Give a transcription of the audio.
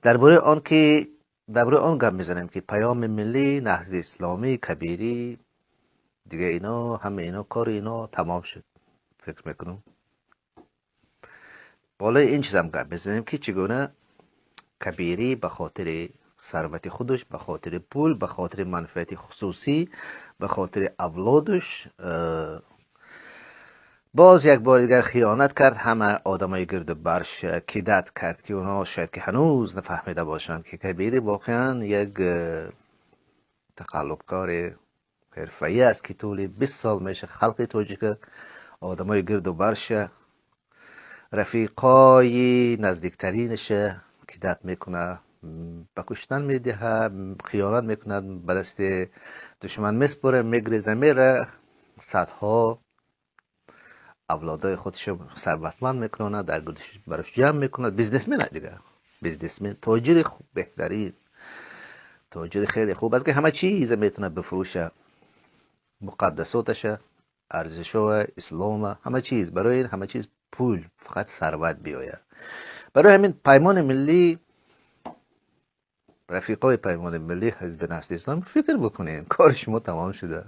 درباره آن که درباره آن گپ میزنیم که پیام ملی، نهضت اسلامی، کبیری، دیگه اینا همه اینا کار اینا تمام شد. فکر میکنم بالای این چیز هم گپ بزنیم که چگونه کبیری به خاطر ثروت خودش، به خاطر پول، به خاطر منفعت خصوصی، به خاطر اولادش باز یک بار دیگر خیانت کرد. همه آدمای گرد برش کیدت کرد که اونها شاید که هنوز نفهمیده باشند که کبیری واقعا یک تقلبکار حرفه‌ای است که طول 20 سال میشه خلق تاجیک آدمای گرد و برش رفیقای نزدیکترینش کیدت میکنه، به کشتن میده، خیانت میکنه، به دست دشمن میسپره، میگریزه میره. صدها اولادای خودش ثروتمند میکنه، در گردش براش جمع میکنه. بیزنسمن دیگه، بیزنسمن، تاجر خوب، بهترین تاجر خیلی خوب است که همه چیز میتونه بفروشه، مقدساتش، ارزش اسلام، همه چیز. برای این همه چیز پول، فقط ثروت بیاید. برای همین پیمان ملی، رفیقای پیمان ملی حزب نسل اسلام، فکر بکنین کار شما تمام شده.